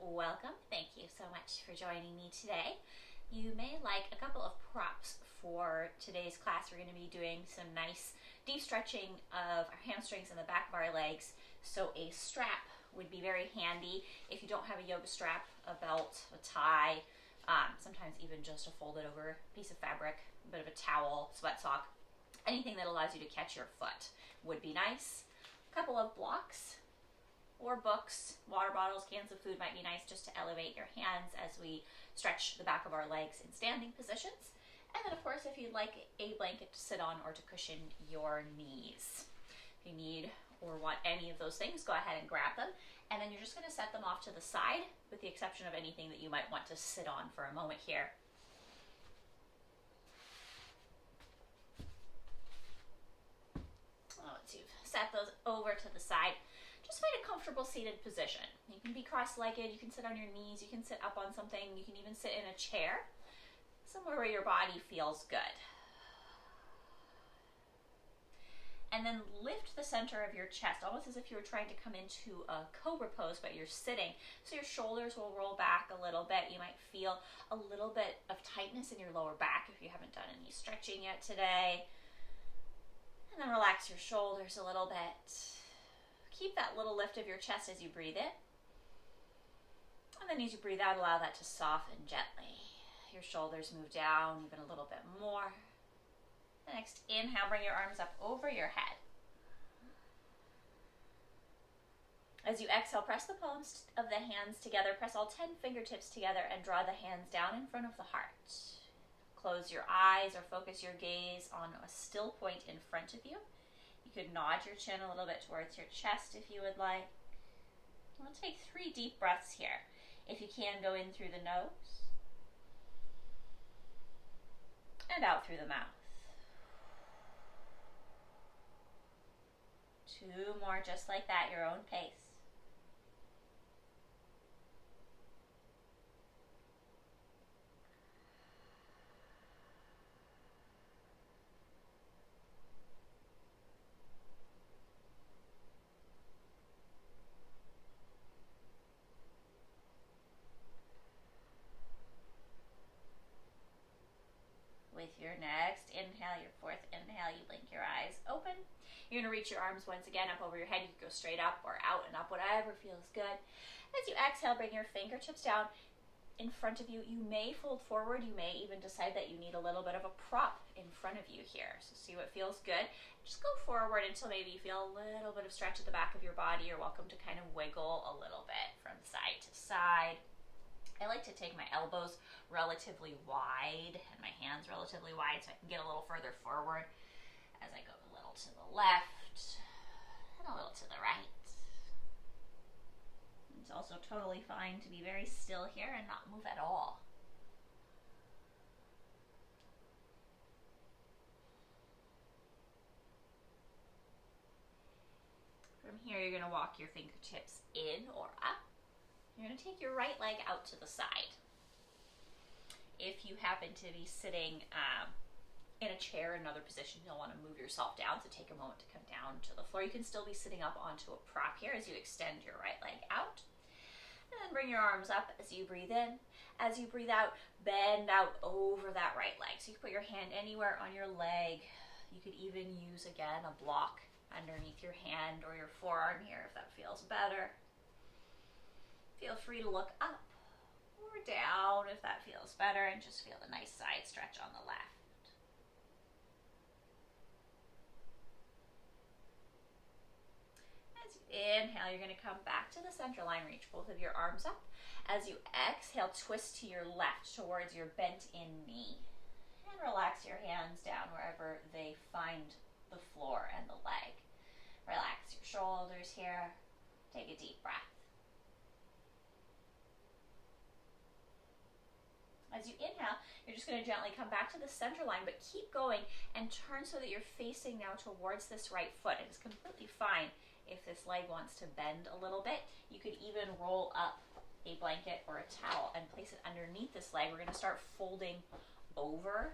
welcome. Thank you so much for joining me today. You may like a couple of props for today's class. We're going to be doing some nice deep stretching of our hamstrings and the back of our legs. So a strap would be very handy if you don't have a yoga strap, a belt, a tie, sometimes even just a folded over piece of fabric, a bit of a towel, sweat sock, anything that allows you to catch your foot would be nice. A couple of blocks or books, water bottles, cans of food might be nice just to elevate your hands as we stretch the back of our legs in standing positions. And then of course, if you'd like a blanket to sit on or to cushion your knees. If you need or want any of those things, go ahead and grab them. And then you're just gonna set them off to the side with the exception of anything that you might want to sit on for a moment here. Once you've set those over to the side, just find a comfortable seated position. You can be cross-legged, you can sit on your knees, you can sit up on something, you can even sit in a chair, somewhere where your body feels good. And then lift the center of your chest, almost as if you were trying to come into a cobra pose, but you're sitting. So your shoulders will roll back a little bit. You might feel a little bit of tightness in your lower back if you haven't done any stretching yet today. And then relax your shoulders a little bit. Keep that little lift of your chest as you breathe in. And then as you breathe out, allow that to soften gently. Your shoulders move down even a little bit more. The next inhale, bring your arms up over your head. As you exhale, press the palms of the hands together. Press all 10 fingertips together and draw the hands down in front of the heart. Close your eyes or focus your gaze on a still point in front of you. You could nod your chin a little bit towards your chest if you would like. We'll take 3 deep breaths here. If you can, go in through the nose and out through the mouth. 2 more just like that, your own pace. With your next inhale, your 4th inhale, you blink your eyes open. You're going to reach your arms once again up over your head. You can go straight up or out and up, whatever feels good. As you exhale, bring your fingertips down in front of you. You may fold forward. You may even decide that you need a little bit of a prop in front of you here. So see what feels good. Just go forward until maybe you feel a little bit of stretch at the back of your body. You're welcome to kind of wiggle a little bit from side to side. I like to take my elbows relatively wide and my hands relatively wide so I can get a little further forward as I go a little to the left and a little to the right. It's also totally fine to be very still here and not move at all. From here, you're going to walk your fingertips in or up. You're going to take your right leg out to the side. If you happen to be sitting in a chair, another position, you'll want to move yourself down, so take a moment to come down to the floor. You can still be sitting up onto a prop here as you extend your right leg out. And then bring your arms up as you breathe in. As you breathe out, bend out over that right leg. So you can put your hand anywhere on your leg. You could even use, again, a block underneath your hand or your forearm here if that feels better. Feel free to look up or down if that feels better, and just feel a nice side stretch on the left. As you inhale, you're going to come back to the center line, reach both of your arms up. As you exhale, twist to your left towards your bent in knee, and relax your hands down wherever they find the floor and the leg. Relax your shoulders here. Take a deep breath. As you inhale, you're just going to gently come back to the center line, but keep going and turn so that you're facing now towards this right foot. It is completely fine if this leg wants to bend a little bit. You could even roll up a blanket or a towel and place it underneath this leg. We're going to start folding over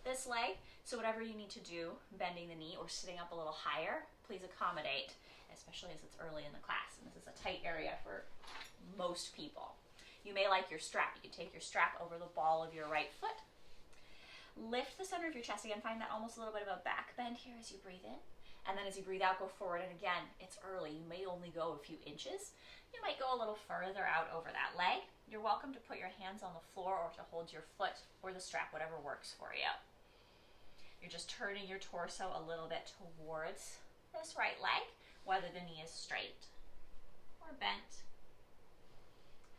this leg. So whatever you need to do, bending the knee or sitting up a little higher, please accommodate, especially as it's early in the class, and this is a tight area for most people. You may like your strap. You can take your strap over the ball of your right foot. Lift the center of your chest again. Find that almost a little bit of a back bend here as you breathe in. And then as you breathe out, go forward. And again, it's early. You may only go a few inches. You might go a little further out over that leg. You're welcome to put your hands on the floor or to hold your foot or the strap, whatever works for you. You're just turning your torso a little bit towards this right leg, whether the knee is straight or bent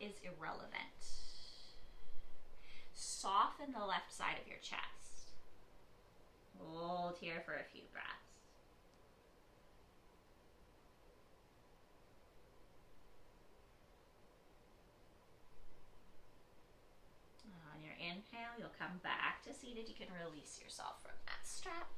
is irrelevant. Soften the left side of your chest. Hold here for a few breaths. On your inhale, you'll come back to seated. You can release yourself from that strap.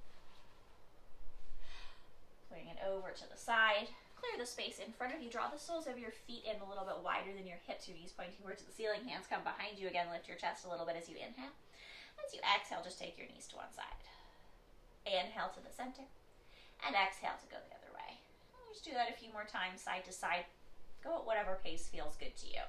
Bring it over to the side. Clear the space in front of you. Draw the soles of your feet in a little bit wider than your hips. Your knees pointing towards the ceiling. Hands come behind you. Again, lift your chest a little bit as you inhale. As you exhale, just take your knees to one side. Inhale to the center. And exhale to go the other way. And just do that a few more times, side to side. Go at whatever pace feels good to you.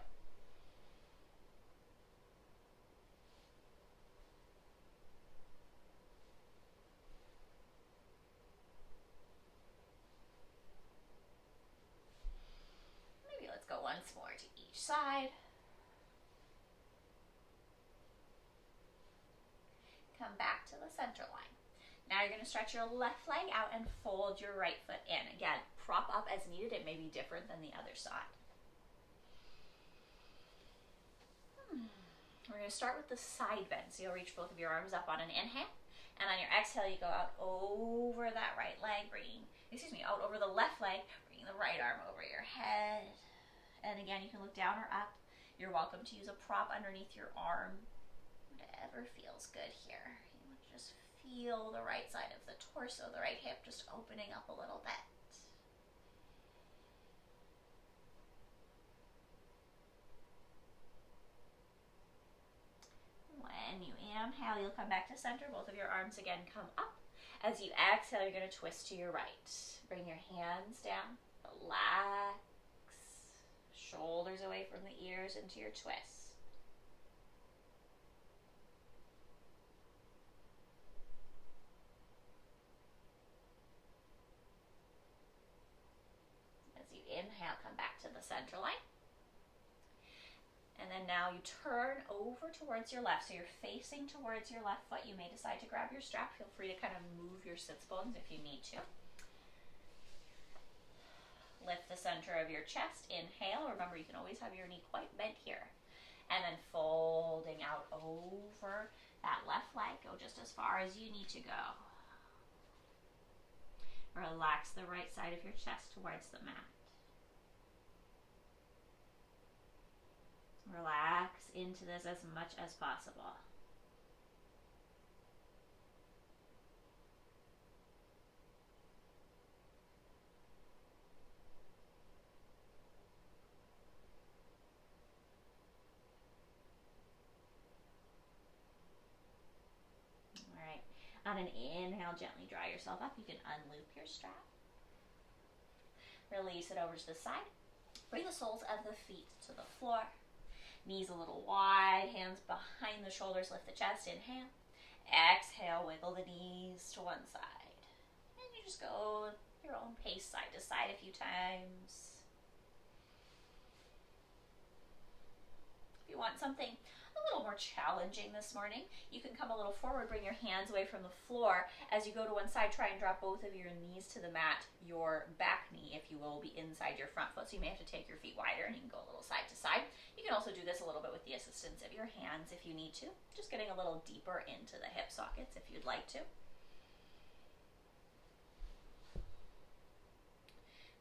Go once more to each side. Come back to the center line. Now you're going to stretch your left leg out and fold your right foot in. Again, prop up as needed. It may be different than the other side. We're going to start with the side bend. So you'll reach both of your arms up on an inhale. And on your exhale, you go out over that right leg, out over the left leg, bringing the right arm over your head. And again, you can look down or up. You're welcome to use a prop underneath your arm. Whatever feels good here. You want to just feel the right side of the torso, the right hip just opening up a little bit. When you inhale, you'll come back to center. Both of your arms again come up. As you exhale, you're going to twist to your right. Bring your hands down. Relax. Shoulders away from the ears into your twist. As you inhale, come back to the center line. And then now you turn over towards your left. So you're facing towards your left foot. You may decide to grab your strap. Feel free to kind of move your sits bones if you need to. Lift the center of your chest. Inhale. Remember, you can always have your knee quite bent here. And then folding out over that left leg. Go just as far as you need to go. Relax the right side of your chest towards the mat. Relax into this as much as possible. On an inhale, gently dry yourself up. You can unloop your strap. Release it over to the side. Bring the soles of the feet to the floor. Knees a little wide, hands behind the shoulders. Lift the chest. Inhale. Exhale, wiggle the knees to one side. And you just go your own pace side to side a few times. If you want something a little more challenging this morning, you can come a little forward, bring your hands away from the floor. As you go to one side, try and drop both of your knees to the mat. Your back knee, if you will be inside your front foot, so you may have to take your feet wider, and you can go a little side to side. You can also do this a little bit with the assistance of your hands if you need to, just getting a little deeper into the hip sockets if you'd like to.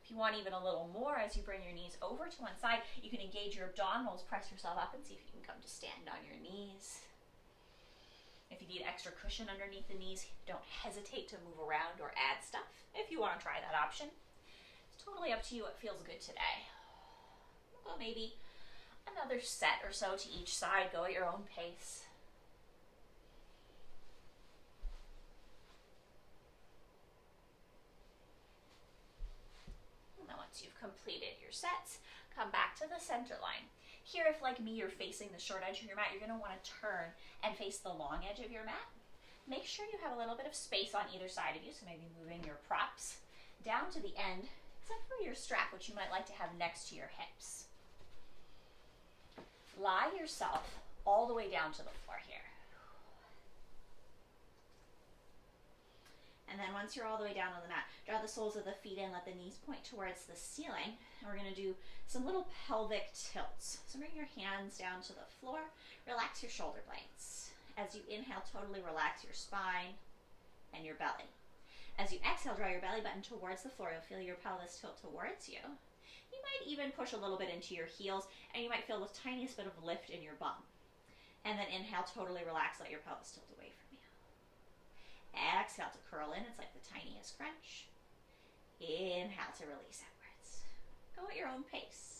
If you want even a little more, as you bring your knees over to one side, you can engage your abdominals, press yourself up, and see if you can come to stand on your knees. If you need extra cushion underneath the knees, don't hesitate to move around or add stuff if you want to try that option. It's totally up to you what feels good today. Well, maybe another set or so to each side. Go at your own pace. Once you've completed your sets, come back to the center line. Here, if like me, you're facing the short edge of your mat, you're gonna wanna turn and face the long edge of your mat. Make sure you have a little bit of space on either side of you, so maybe moving your props down to the end, except for your strap, which you might like to have next to your hips. Lie yourself all the way down to the floor here. And then once you're all the way down on the mat, draw the soles of the feet in, let the knees point towards the ceiling. And we're gonna do some little pelvic tilts. So bring your hands down to the floor, relax your shoulder blades. As you inhale, totally relax your spine and your belly. As you exhale, draw your belly button towards the floor. You'll feel your pelvis tilt towards you. You might even push a little bit into your heels, and you might feel the tiniest bit of lift in your bum. And then inhale, totally relax, let your pelvis tilt away from you. Exhale to curl in, it's like the tiniest crunch. Inhale to release outwards. Go at your own pace.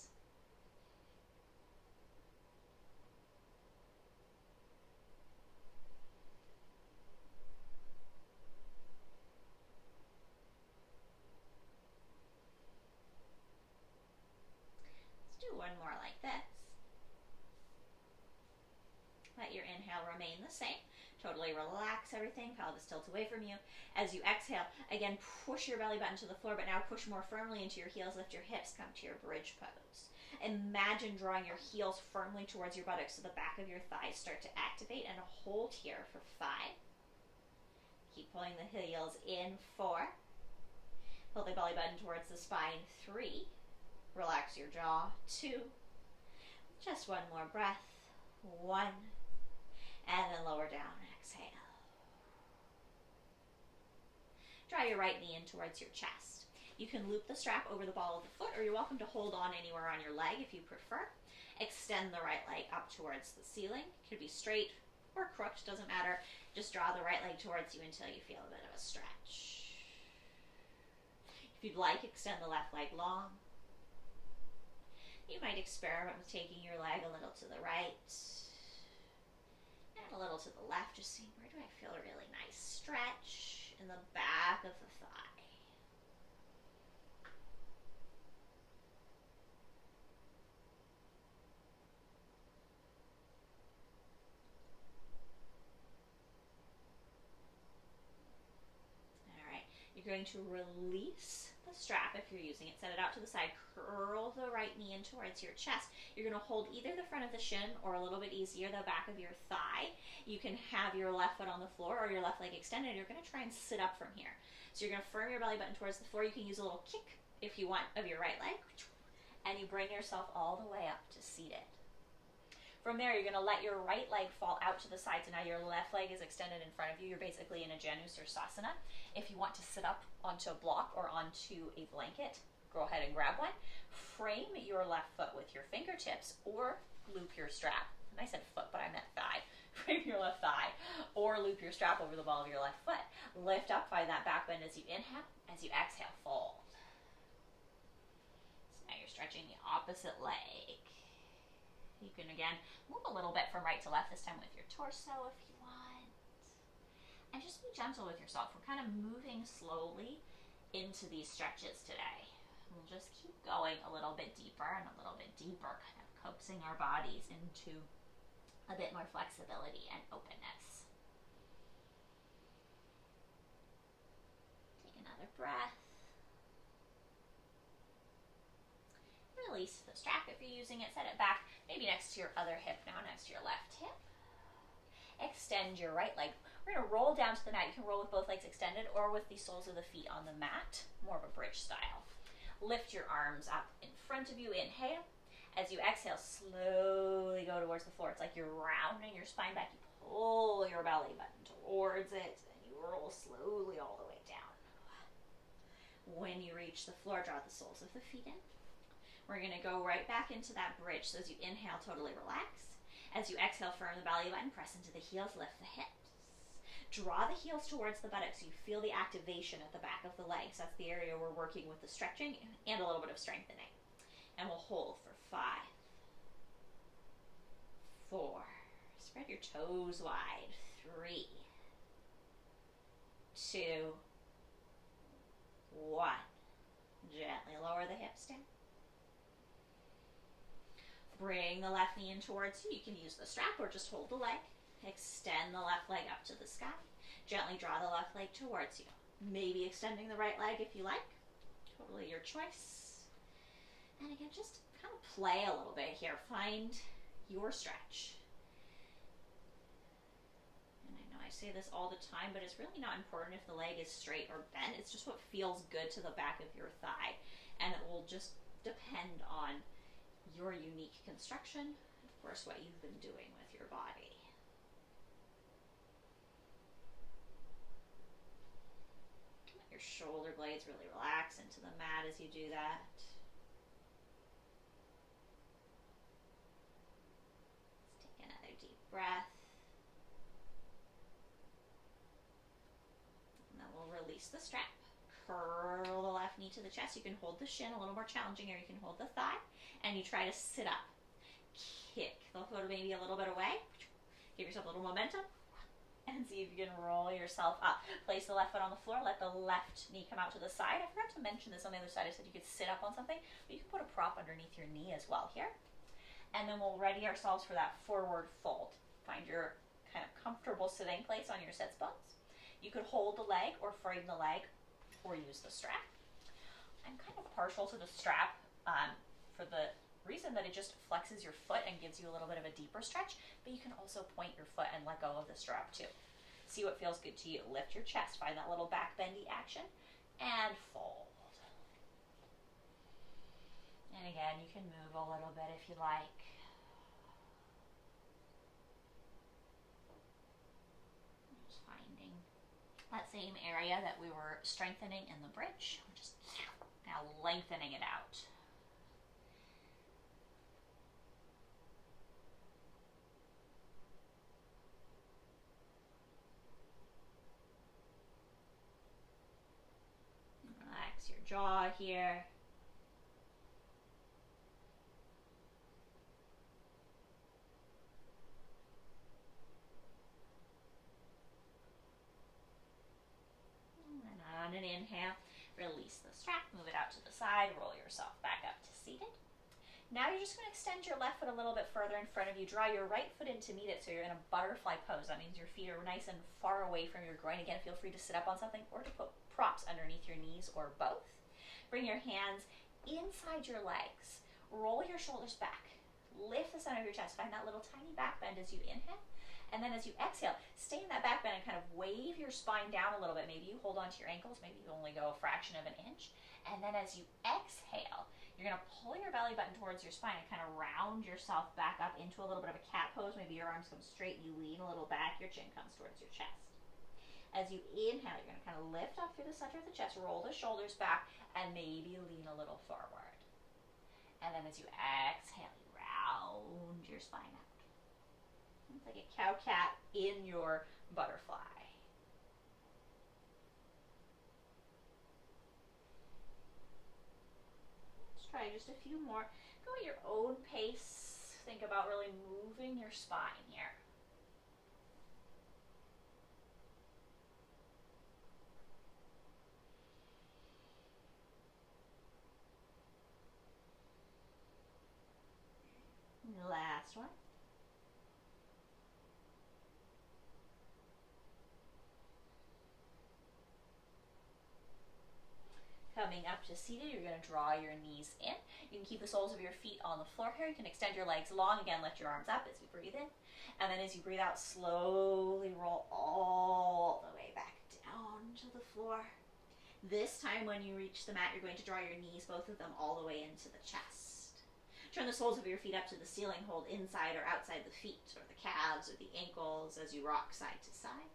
One more like this. Let your inhale remain the same. Totally relax everything, pelvis tilt away from you. As you exhale, again, push your belly button to the floor, but now push more firmly into your heels. Lift your hips, come to your bridge pose. Imagine drawing your heels firmly towards your buttocks so the back of your thighs start to activate, and hold here for 5. Keep pulling the heels in, 4. Pull the belly button towards the spine, 3. Relax your jaw, 2. Just one more breath, 1. And then lower down, exhale. Draw your right knee in towards your chest. You can loop the strap over the ball of the foot, or you're welcome to hold on anywhere on your leg if you prefer. Extend the right leg up towards the ceiling. It could be straight or crooked, doesn't matter. Just draw the right leg towards you until you feel a bit of a stretch. If you'd like, extend the left leg long. You might experiment with taking your leg a little to the right and a little to the left, just seeing where do I feel a really nice stretch in the back of the thigh. All right, you're going to release the strap if you're using it. Set it out to the side. Curl the right knee in towards your chest. You're going to hold either the front of the shin or a little bit easier the back of your thigh. You can have your left foot on the floor or your left leg extended. You're going to try and sit up from here. So you're going to firm your belly button towards the floor. You can use a little kick if you want of your right leg. And you bring yourself all the way up to seated. From there, you're going to let your right leg fall out to the side. So now your left leg is extended in front of you. You're basically in a Janusarsasana. If you want to sit up onto a block or onto a blanket, go ahead and grab one. Frame your left foot with your fingertips or loop your strap. And I said foot, but I meant thigh. Frame your left thigh or loop your strap over the ball of your left foot. Lift up, find that back bend as you inhale. As you exhale, fold. So now you're stretching the opposite leg. You can, again, move a little bit from right to left, this time with your torso if you want. And just be gentle with yourself. We're kind of moving slowly into these stretches today. We'll just keep going a little bit deeper and a little bit deeper, kind of coaxing our bodies into a bit more flexibility and openness. Take another breath. Release the strap if you're using it, set it back, maybe next to your other hip now, next to your left hip. Extend your right leg. We're going to roll down to the mat. You can roll with both legs extended or with the soles of the feet on the mat, more of a bridge style. Lift your arms up in front of you, inhale. As you exhale, slowly go towards the floor. It's like you're rounding your spine back. You pull your belly button towards it, and you roll slowly all the way down. When you reach the floor, draw the soles of the feet in. We're going to go right back into that bridge. So as you inhale, totally relax. As you exhale, firm the belly button, press into the heels, lift the hips. Draw the heels towards the buttocks so you feel the activation at the back of the legs. That's the area we're working with the stretching and a little bit of strengthening. And we'll hold for 5, 4. Spread your toes wide. 3, 2, 1. Gently lower lower the hips down. Bring the left knee in towards you. You can use the strap or just hold the leg. Extend the left leg up to the sky. Gently draw the left leg towards you. Maybe extending the right leg if you like. Totally your choice. And again, just kind of play a little bit here. Find your stretch. And I know I say this all the time, but it's really not important if the leg is straight or bent. It's just what feels good to the back of your thigh. And it will just depend on your unique construction, of course, what you've been doing with your body. Let your shoulder blades really relax into the mat as you do that. Let's take another deep breath. And then we'll release the strap. Curl the left knee to the chest. You can hold the shin, a little more challenging here. You can hold the thigh, and you try to sit up. Kick the foot maybe a little bit away. Give yourself a little momentum, and see if you can roll yourself up. Place the left foot on the floor. Let the left knee come out to the side. I forgot to mention this on the other side. I said you could sit up on something, but you can put a prop underneath your knee as well here. And then we'll ready ourselves for that forward fold. Find your kind of comfortable sitting place on your sits bones. You could hold the leg or frame the leg, or use the strap. I'm kind of partial to the strap for the reason that it just flexes your foot and gives you a little bit of a deeper stretch, but you can also point your foot and let go of the strap too. See what feels good to you. Lift your chest, find that little back bendy action, and fold. And again, you can move a little bit if you like. Just finding that same area that we were strengthening in the bridge. We're just now lengthening it out. Relax your jaw here. On an inhale, release the strap, move it out to the side, roll yourself back up to seated. Now you're just going to extend your left foot a little bit further in front of you. Draw your right foot in to meet it, so you're in a butterfly pose. That means your feet are nice and far away from your groin. Again, feel free to sit up on something or to put props underneath your knees or both. Bring your hands inside your legs. Roll your shoulders back. Lift the center of your chest. Find that little tiny back bend as you inhale. And then as you exhale, stay in that back bend and kind of wave your spine down a little bit. Maybe you hold onto your ankles. Maybe you only go a fraction of an inch. And then as you exhale, you're going to pull your belly button towards your spine and kind of round yourself back up into a little bit of a cat pose. Maybe your arms come straight and you lean a little back. Your chin comes towards your chest. As you inhale, you're going to kind of lift up through the center of the chest, roll the shoulders back, and maybe lean a little forward. And then as you exhale, you round your spine out. It's like a cow-cat in your butterfly. Let's try just a few more. Go at your own pace. Think about really moving your spine here. Last one. Coming up to seated, you're going to draw your knees in. You can keep the soles of your feet on the floor here. You can extend your legs long. Again, lift your arms up as you breathe in. And then as you breathe out, slowly roll all the way back down to the floor. This time when you reach the mat, you're going to draw your knees, both of them, all the way into the chest. Turn the soles of your feet up to the ceiling. Hold inside or outside the feet or the calves or the ankles as you rock side to side.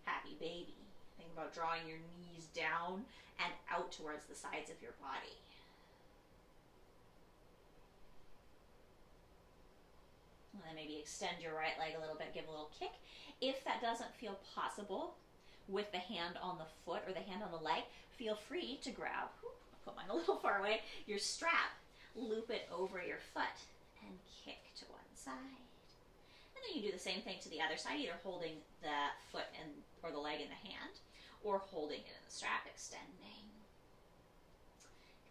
Happy baby. Think about drawing your knees down and out towards the sides of your body. And then maybe extend your right leg a little bit, give a little kick. If that doesn't feel possible with the hand on the foot or the hand on the leg, feel free to grab, I'll put mine a little far away, your strap, loop it over your foot, and kick to one side. And then you do the same thing to the other side, either holding the foot or the leg in the hand, or holding it in the strap, extending.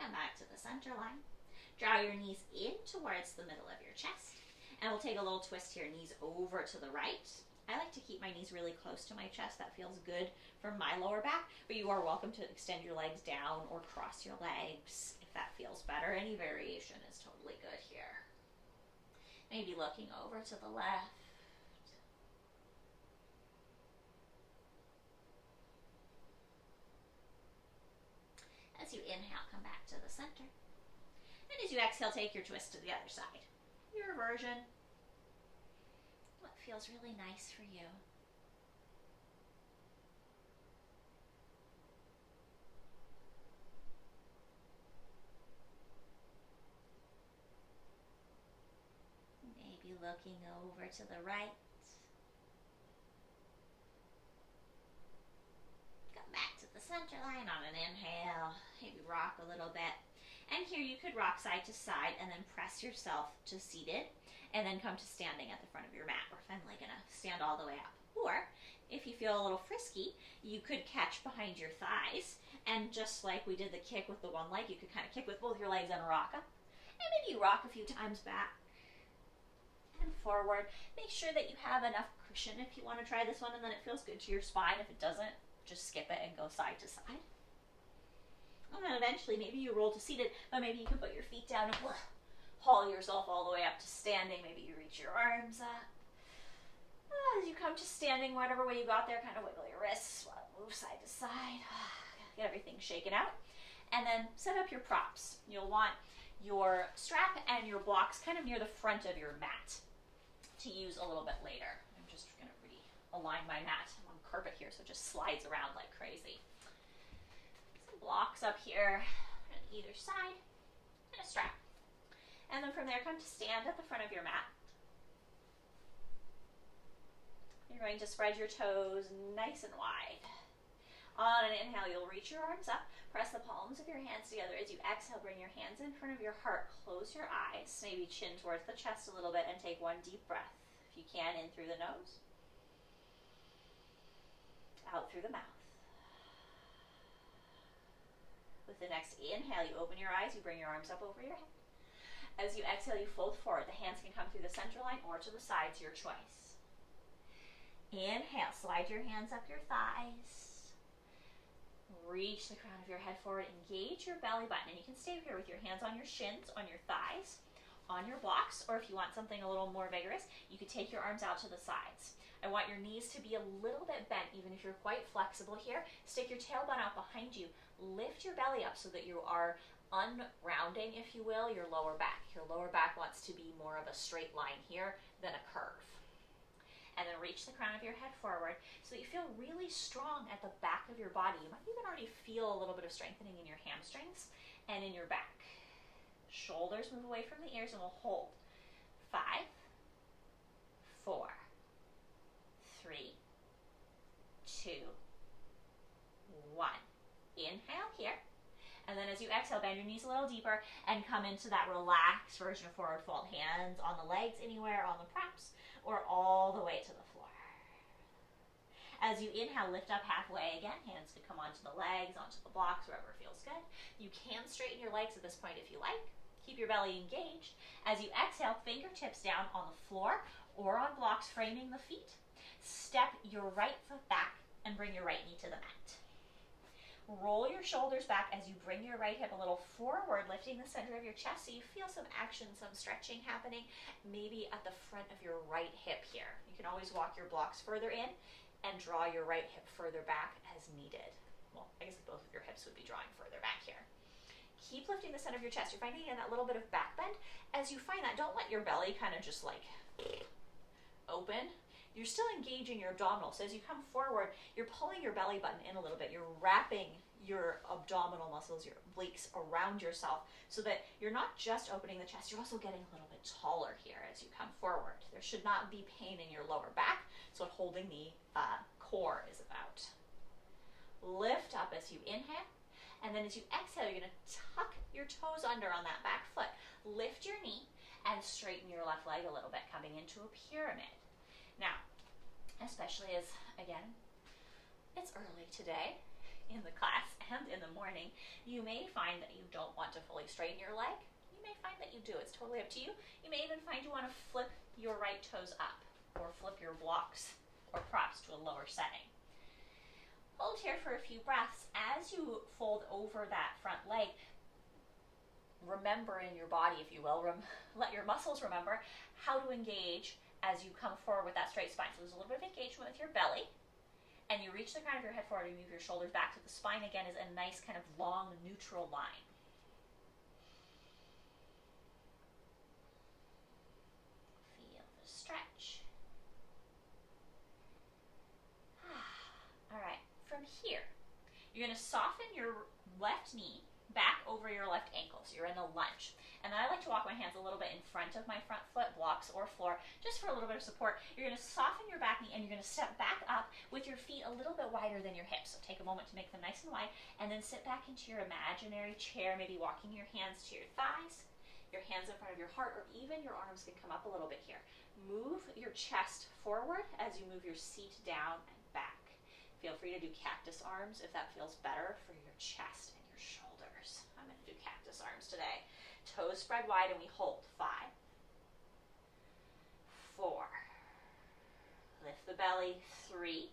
Come back to the center line. Draw your knees in towards the middle of your chest. And we'll take a little twist here, knees over to the right. I like to keep my knees really close to my chest. That feels good for my lower back, but you are welcome to extend your legs down or cross your legs if that feels better. Any variation is totally good here. Maybe looking over to the left. As you inhale, come back to the center. And as you exhale, take your twist to the other side. Your version. What feels really nice for you. Maybe looking over to the right. Come back to the center line on an inhale. Maybe rock a little bit. And here you could rock side to side and then press yourself to seated and then come to standing at the front of your mat. We're finally gonna stand all the way up. Or if you feel a little frisky, you could catch behind your thighs and just like we did the kick with the one leg, you could kind of kick with both your legs and rock up. And maybe you rock a few times back and forward. Make sure that you have enough cushion if you want to try this one and then it feels good to your spine. If it doesn't, just skip it and go side to side. And then eventually maybe you roll to seated, but maybe you can put your feet down and haul yourself all the way up to standing. Maybe you reach your arms up. As you come to standing, whatever way you got there, kind of wiggle your wrists, move side to side. Get everything shaken out. And then set up your props. You'll want your strap and your blocks kind of near the front of your mat to use a little bit later. I'm just going to realign my mat. I'm on carpet here, so it just slides around like crazy. Blocks up here on either side and a strap. And then from there, come to stand at the front of your mat. You're going to spread your toes nice and wide. On an inhale, you'll reach your arms up, press the palms of your hands together. As you exhale, bring your hands in front of your heart, close your eyes, maybe chin towards the chest a little bit, and take one deep breath. If you can, in through the nose, out through the mouth. With the next inhale, you open your eyes, you bring your arms up over your head. As you exhale, you fold forward. The hands can come through the center line or to the sides, your choice. Inhale, slide your hands up your thighs. Reach the crown of your head forward, engage your belly button, and you can stay here with your hands on your shins, on your thighs, on your blocks, or if you want something a little more vigorous, you could take your arms out to the sides. I want your knees to be a little bit bent, even if you're quite flexible here. Stick your tailbone out behind you. Lift your belly up so that you are unrounding, if you will, your lower back. Your lower back wants to be more of a straight line here than a curve. And then reach the crown of your head forward so that you feel really strong at the back of your body. You might even already feel a little bit of strengthening in your hamstrings and in your back. Shoulders move away from the ears and we'll hold. 5, 4, 3, 2, 1. Inhale here. And then as you exhale, bend your knees a little deeper and come into that relaxed version of forward fold. Hands on the legs anywhere, on the props, or all the way to the floor. As you inhale, lift up halfway again. Hands could come onto the legs, onto the blocks, wherever feels good. You can straighten your legs at this point if you like. Keep your belly engaged. As you exhale, fingertips down on the floor or on blocks framing the feet. Step your right foot back and bring your right knee to the mat. Roll your shoulders back as you bring your right hip a little forward, lifting the center of your chest so you feel some action, some stretching happening, maybe at the front of your right hip here. You can always walk your blocks further in and draw your right hip further back as needed. Well, I guess both of your hips would be drawing further back here. Keep lifting the center of your chest. You're finding that little bit of back bend. As you find that, don't let your belly kind of just like open. You're still engaging your abdominals. So as you come forward, you're pulling your belly button in a little bit. You're wrapping your abdominal muscles, your obliques around yourself so that you're not just opening the chest, you're also getting a little bit taller here as you come forward. There should not be pain in your lower back. That's what holding the core is about. Lift up as you inhale. And then as you exhale, you're going to tuck your toes under on that back foot. Lift your knee and straighten your left leg a little bit, coming into a pyramid. Now, especially as, again, it's early today, in the class and in the morning, you may find that you don't want to fully straighten your leg. You may find that you do. It's totally up to you. You may even find you want to flip your right toes up or flip your blocks or props to a lower setting. Hold here for a few breaths. As you fold over that front leg, remember in your body, if you will, let your muscles remember how to engage as you come forward with that straight spine. So there's a little bit of engagement with your belly, and you reach the crown of your head forward and move your shoulders back. So the spine again is a nice kind of long neutral line. Feel the stretch. All right, from here, you're going to soften your left knee back over your left ankle. So you're in a lunge. And then I like to walk my hands a little bit in front of my front foot, blocks or floor, just for a little bit of support. You're going to soften your back knee and you're going to step back up with your feet a little bit wider than your hips. So take a moment to make them nice and wide, and then sit back into your imaginary chair, maybe walking your hands to your thighs, your hands in front of your heart, or even your arms can come up a little bit here. Move your chest forward as you move your seat down and back. Feel free to do cactus arms if that feels better for your chest and your shoulders. I'm going to do cactus arms today. Toes spread wide and we hold. 5, 4. Lift the belly. 3.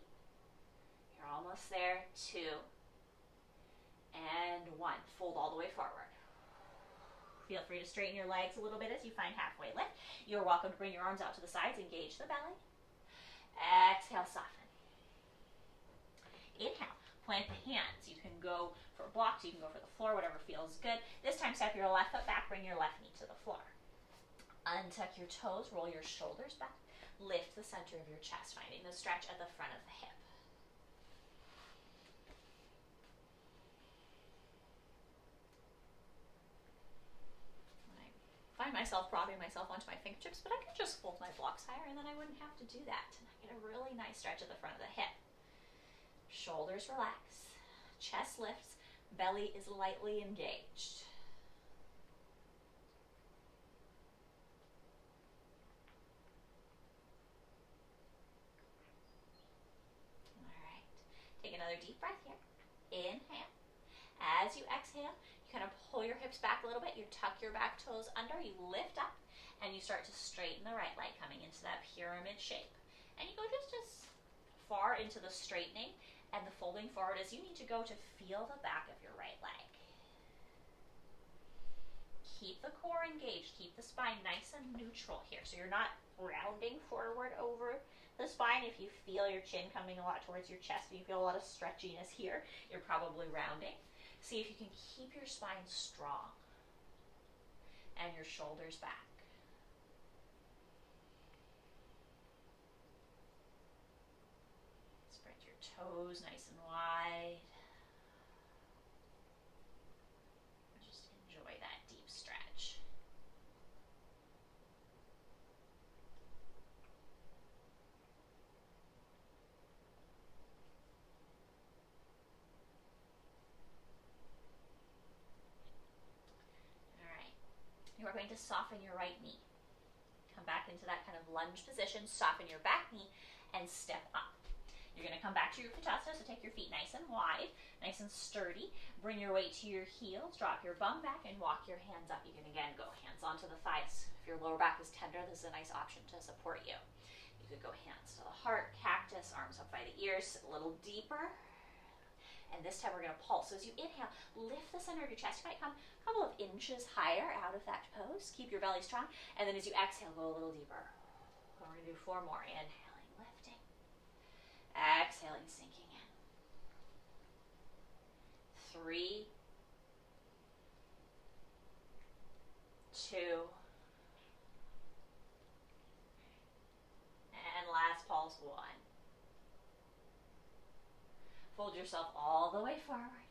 You're almost there. 2. And 1. Fold all the way forward. Feel free to straighten your legs a little bit as you find halfway lift. You're welcome to bring your arms out to the sides. Engage the belly. Exhale, soften. Inhale, plant the hands. You can go for blocks, you can go for the floor, whatever feels good. This time, step your left foot back, bring your left knee to the floor. Untuck your toes, roll your shoulders back, lift the center of your chest, finding the stretch at the front of the hip. I find myself propping myself onto my fingertips, but I could just fold my blocks higher and then I wouldn't have to do that. And I get a really nice stretch at the front of the hip. Shoulders relax, chest lifts, belly is lightly engaged. All right, take another deep breath here. Inhale. As you exhale, you kind of pull your hips back a little bit. You tuck your back toes under, you lift up, and you start to straighten the right leg, coming into that pyramid shape. And you go just as far into the straightening and the folding forward as you need to go to feel the back of your right leg. Keep the core engaged, keep the spine nice and neutral here. So you're not rounding forward over the spine. If you feel your chin coming a lot towards your chest and you feel a lot of stretchiness here, you're probably rounding. See if you can keep your spine strong and your shoulders back. Toes nice and wide. Just enjoy that deep stretch. All right. You are going to soften your right knee. Come back into that kind of lunge position, soften your back knee, and step up. You're going to come back to your Utkatasana, so take your feet nice and wide, nice and sturdy. Bring your weight to your heels, drop your bum back, and walk your hands up. You can again go hands onto the thighs. If your lower back is tender, this is a nice option to support you. You could go hands to the heart, cactus, arms up by the ears, a little deeper. And this time we're going to pulse. So as you inhale, lift the center of your chest. You might come a couple of inches higher out of that pose. Keep your belly strong. And then as you exhale, go a little deeper. We're going to do 4 more. Inhaling, lifting. Exhaling, sinking in. 3, 2, and last pulse, 1. Fold yourself all the way forward.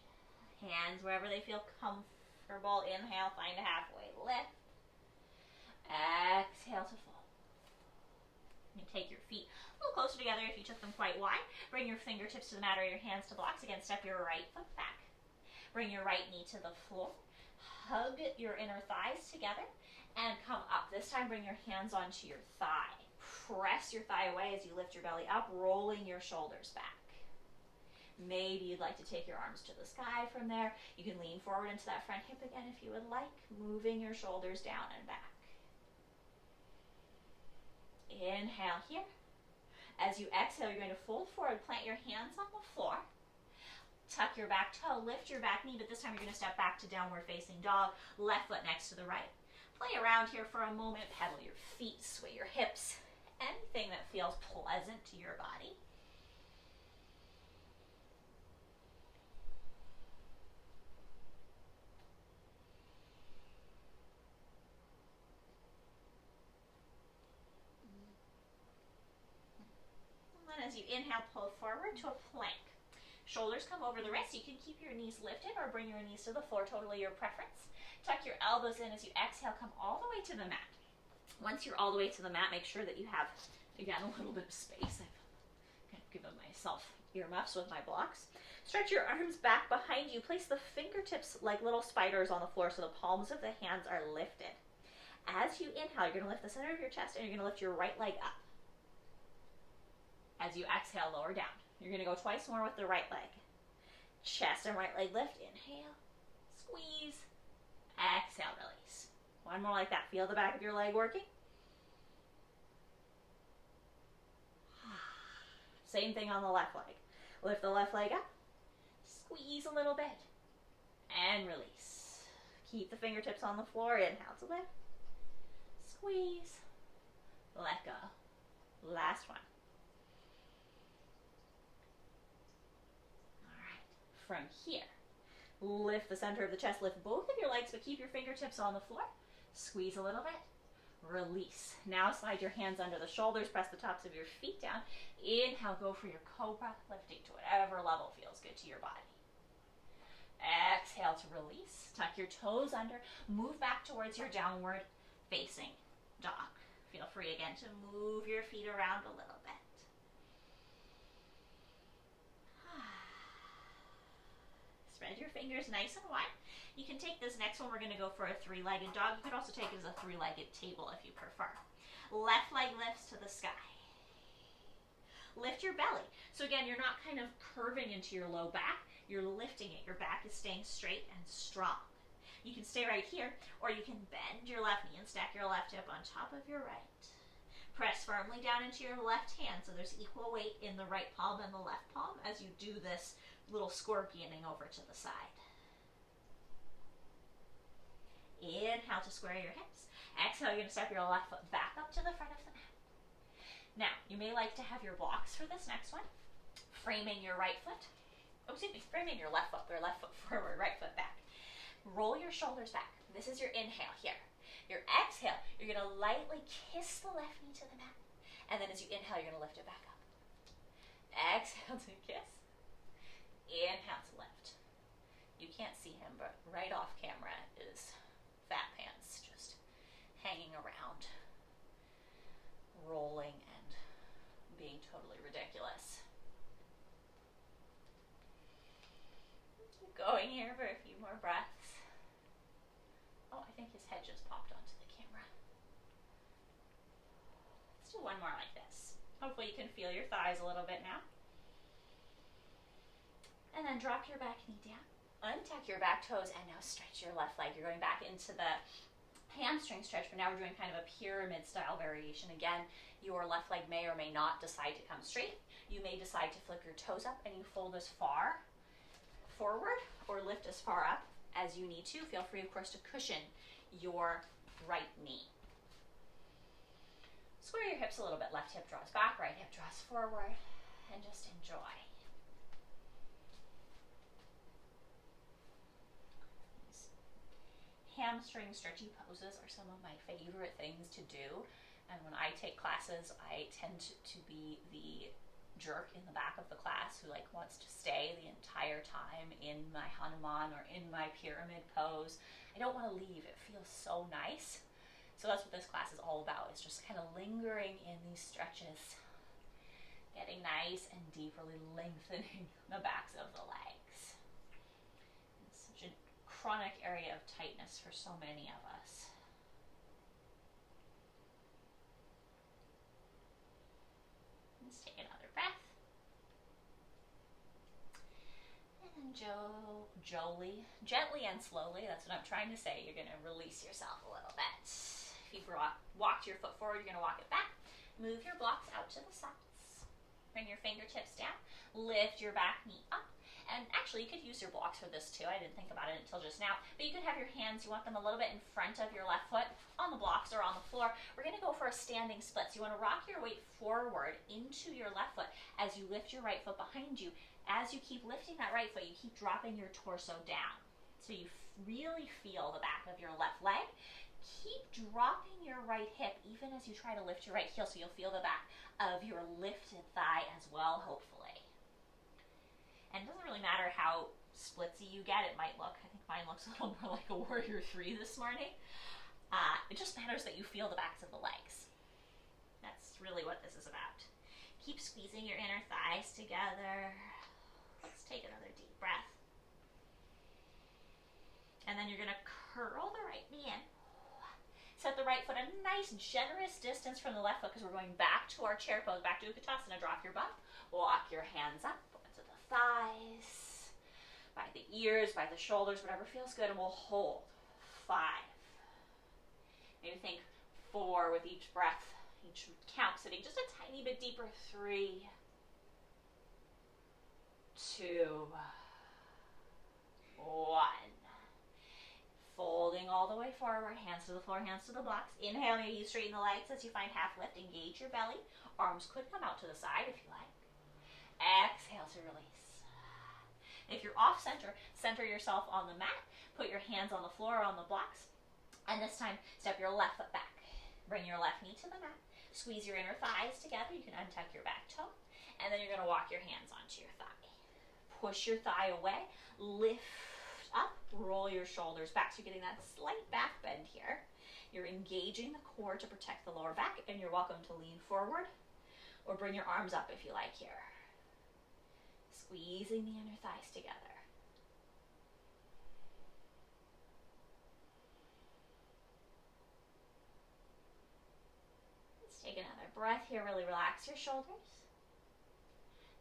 Hands wherever they feel comfortable. Inhale, find a halfway lift. Exhale to fold. You take your feet a little closer together if you took them quite wide. Bring your fingertips to the mat or your hands to blocks. Again, step your right foot back. Bring your right knee to the floor. Hug your inner thighs together and come up. This time, bring your hands onto your thigh. Press your thigh away as you lift your belly up, rolling your shoulders back. Maybe you'd like to take your arms to the sky from there. You can lean forward into that front hip again if you would like, moving your shoulders down and back. Inhale here. As you exhale, you're going to fold forward, plant your hands on the floor. Tuck your back toe, lift your back knee, but this time you're going to step back to downward facing dog, left foot next to the right. Play around here for a moment, pedal your feet, sway your hips, anything that feels pleasant to your body. And then as you inhale, pull forward to a plank. Shoulders come over the wrists. You can keep your knees lifted or bring your knees to the floor, totally your preference. Tuck your elbows in as you exhale, come all the way to the mat. Once you're all the way to the mat, make sure that you have, again, a little bit of space. I've kind of given myself earmuffs with my blocks. Stretch your arms back behind you. Place the fingertips like little spiders on the floor so the palms of the hands are lifted. As you inhale, you're going to lift the center of your chest and you're going to lift your right leg up. As you exhale, lower down. You're going to go twice more with the right leg. Chest and right leg lift. Inhale. Squeeze. Exhale, release. One more like that. Feel the back of your leg working. Same thing on the left leg. Lift the left leg up. Squeeze a little bit. And release. Keep the fingertips on the floor. Inhale to lift. Squeeze. Let go. Last one. From here, lift the center of the chest, lift both of your legs, but keep your fingertips on the floor. Squeeze a little bit. Release. Now slide your hands under the shoulders, press the tops of your feet down. Inhale, go for your cobra, lifting to whatever level feels good to your body. Exhale to release. Tuck your toes under, move back towards your downward facing dog. Feel free again to move your feet around a little bit. Spread your fingers nice and wide. You can take this next one. We're going to go for a three-legged dog. You could also take it as a three-legged table if you prefer. Left leg lifts to the sky. Lift your belly. So again, you're not kind of curving into your low back. You're lifting it. Your back is staying straight and strong. You can stay right here, or you can bend your left knee and stack your left hip on top of your right. Press firmly down into your left hand so there's equal weight in the right palm and the left palm as you do this little scorpioning over to the side. Inhale to square your hips. Exhale, you're going to step your left foot back up to the front of the mat. Now, you may like to have your blocks for this next one. Framing your right foot. Framing your left foot. Or left foot forward, right foot back. Roll your shoulders back. This is your inhale here. Your exhale, you're going to lightly kiss the left knee to the mat. And then as you inhale, you're going to lift it back up. Exhale to kiss. Inhale to lift. You can't see him, but right off camera is Fat Pants just hanging around, rolling and being totally ridiculous. Keep going here for a few more breaths. Oh, I think his head just popped onto the camera. Let's do one more like this. Hopefully you can feel your thighs a little bit now. And then drop your back knee down. Untuck your back toes and now stretch your left leg. You're going back into the hamstring stretch, but now we're doing kind of a pyramid style variation. Again, your left leg may or may not decide to come straight. You may decide to flip your toes up and you fold as far forward or lift as far up as you need to. Feel free, of course, to cushion your right knee. Square your hips a little bit. Left hip draws back, right hip draws forward, and just enjoy. Hamstring stretchy poses are some of my favorite things to do, and when I take classes I tend to be the jerk in the back of the class who wants to stay the entire time in my Hanuman or in my pyramid pose. I don't want to leave. It feels so nice. So that's what this class is all about, is just kind of lingering in these stretches, getting nice and deep, really lengthening the backs of the legs. It's such a chronic area of tightness for so many of us. Let's take another breath. gently and slowly, that's what I'm trying to say, you're going to release yourself a little bit. If you walked your foot forward, you're going to walk it back. Move your blocks out to the sides. Bring your fingertips down. Lift your back knee up. And actually, you could use your blocks for this too. I didn't think about it until just now. But you could have your hands, you want them a little bit in front of your left foot on the blocks or on the floor. We're going to go for a standing split. So you want to rock your weight forward into your left foot as you lift your right foot behind you. As you keep lifting that right foot, you keep dropping your torso down. So you really feel the back of your left leg. Keep dropping your right hip even as you try to lift your right heel, so you'll feel the back of your lifted thigh as well, hopefully. And it doesn't really matter how splitsy you get, it might look. I think mine looks a little more like a Warrior 3 this morning. It just matters that you feel the backs of the legs. That's really what this is about. Keep squeezing your inner thighs together. Let's take another deep breath. And then you're going to curl the right knee in. Set the right foot a nice, generous distance from the left foot because we're going back to our chair pose, back to Utkatasana. Drop your butt. Walk your hands up to the thighs, by the ears, by the shoulders, whatever feels good, and we'll hold. 5. Maybe think 4 with each breath, each count, sitting just a tiny bit deeper. 3, 2, 1. Folding all the way forward, hands to the floor, hands to the blocks. Inhale, maybe you straighten the legs as you find half lift. Engage your belly. Arms could come out to the side if you like. Exhale to release. If you're off center, center yourself on the mat. Put your hands on the floor or on the blocks. And this time, step your left foot back. Bring your left knee to the mat. Squeeze your inner thighs together. You can untuck your back toe. And then you're going to walk your hands onto your thigh. Push your thigh away. Lift up, roll your shoulders back. So you're getting that slight back bend here. You're engaging the core to protect the lower back, and you're welcome to lean forward or bring your arms up if you like here. Squeezing the inner thighs together. Let's take another breath here. Really relax your shoulders.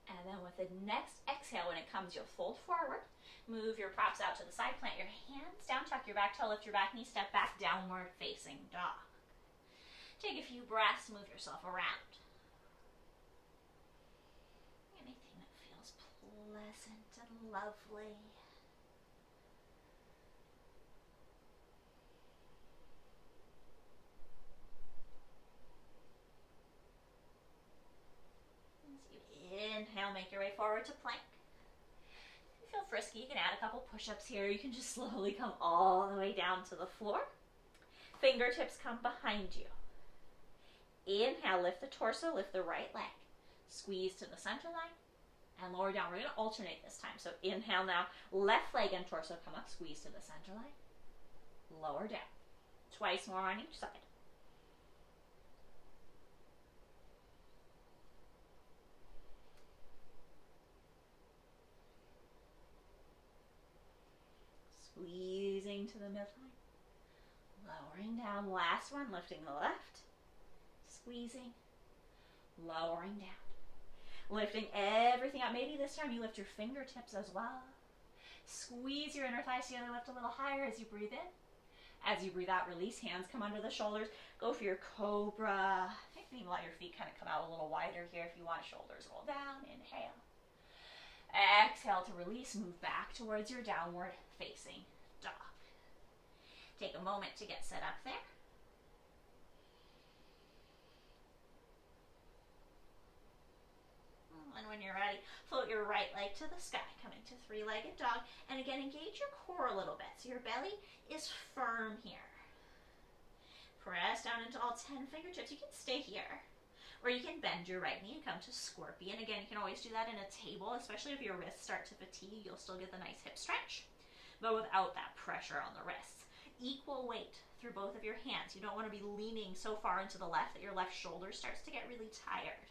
And then with the next exhale, when it comes, you'll fold forward. Move your props out to the side. Plant your hands down. Tuck your back toe. Lift your back knee. Step back. Downward facing dog. Take a few breaths. Move yourself around. Anything that feels pleasant and lovely. As you inhale, make your way forward to plank. Feel frisky, you can add a couple push-ups here. You can just slowly come all the way down to the floor. Fingertips come behind you. Inhale, lift the torso, lift the right leg. Squeeze to the center line and lower down. We're going to alternate this time. So inhale now, left leg and torso come up, squeeze to the center line, lower down. Twice more on each side. Squeezing to the midline, lowering down. Last one, lifting the left, squeezing, lowering down. Lifting everything up. Maybe this time you lift your fingertips as well. Squeeze your inner thighs together, lift a little higher as you breathe in. As you breathe out, release. Hands come under the shoulders. Go for your cobra. You can even let your feet kind of come out a little wider here if you want. Shoulders roll down. Inhale. Exhale to release. Move back towards your downward facing dog. Take a moment to get set up there. And when you're ready, float your right leg to the sky, coming to three-legged dog. And again, engage your core a little bit so your belly is firm here. Press down into all 10 fingertips. You can stay here. Or you can bend your right knee and come to scorpion. Again, you can always do that in a table, especially if your wrists start to fatigue. You'll still get the nice hip stretch, but without that pressure on the wrists. Equal weight through both of your hands. You don't want to be leaning so far into the left that your left shoulder starts to get really tired.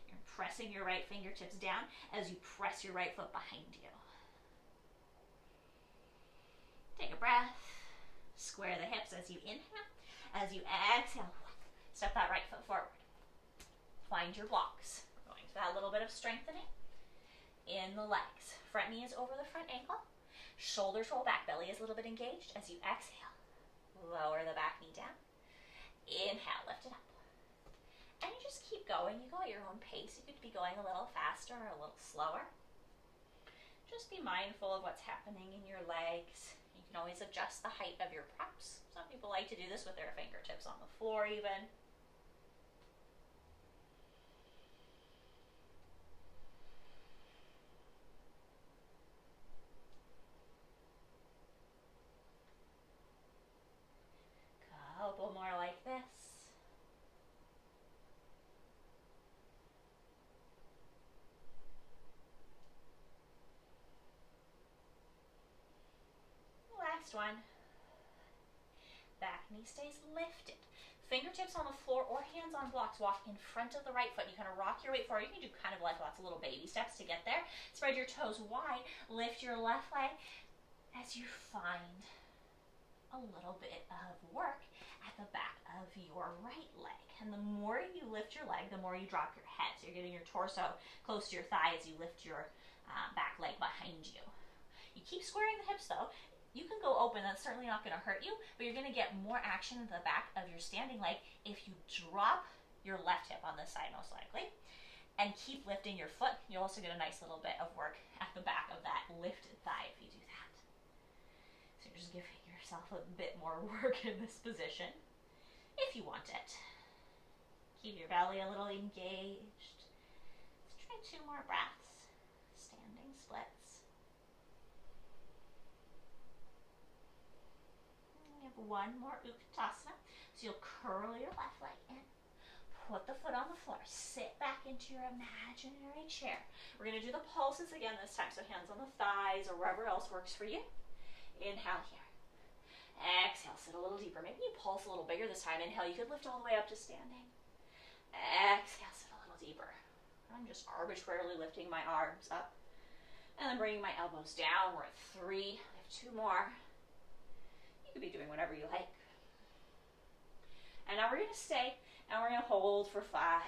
You're pressing your right fingertips down as you press your right foot behind you. Take a breath. Square the hips as you inhale. As you exhale, step that right foot forward. Find your blocks. Going to that little bit of strengthening. in the legs. Front knee is over the front ankle. Shoulders roll back, belly is a little bit engaged. As you exhale, lower the back knee down. Inhale, lift it up. And you just keep going. You go at your own pace. You could be going a little faster or a little slower. Just be mindful of what's happening in your legs. You can always adjust the height of your props. Some people like to do this with their fingertips on the floor even. Couple more like this. Last one. Back knee stays lifted. Fingertips on the floor or hands on blocks. Walk in front of the right foot. You kind of rock your weight forward. You can do kind of like lots of little baby steps to get there. Spread your toes wide. Lift your left leg as you find a little bit of work at the back of your right leg. And the more you lift your leg, the more you drop your head. So you're getting your torso close to your thigh as you lift your back leg behind you. You keep squaring the hips though. You can go open, that's certainly not going to hurt you, but you're going to get more action in the back of your standing leg if you drop your left hip on this side most likely and keep lifting your foot. You'll also get a nice little bit of work at the back of that lifted thigh if you do that. So you're just giving yourself a bit more work in this position if you want it. Keep your belly a little engaged. Let's try 2 more breaths. Standing splits. We have 1 more Utkatasana. So you'll curl your left leg in. Put the foot on the floor. Sit back into your imaginary chair. We're going to do the pulses again this time. So hands on the thighs or wherever else works for you. Inhale here. Exhale, sit a little deeper. Maybe you pulse a little bigger this time. Inhale, you could lift all the way up to standing. Exhale, sit a little deeper. I'm just arbitrarily lifting my arms up. And then bringing my elbows down. We're at 3. We have 2 more. You could be doing whatever you like. And now we're going to stay, and we're going to hold for 5,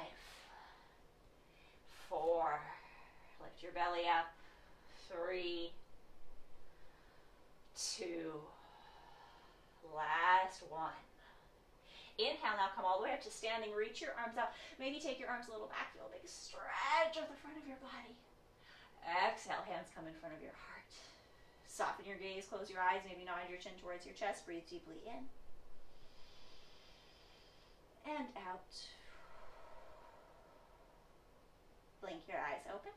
4. Lift your belly up. 3, 2. Last 1. Inhale, now come all the way up to standing. Reach your arms out. Maybe take your arms a little back. Feel a big stretch of the front of your body. Exhale, hands come in front of your heart. Soften your gaze, close your eyes, maybe nod your chin towards your chest. Breathe deeply in. And out. Blink your eyes open.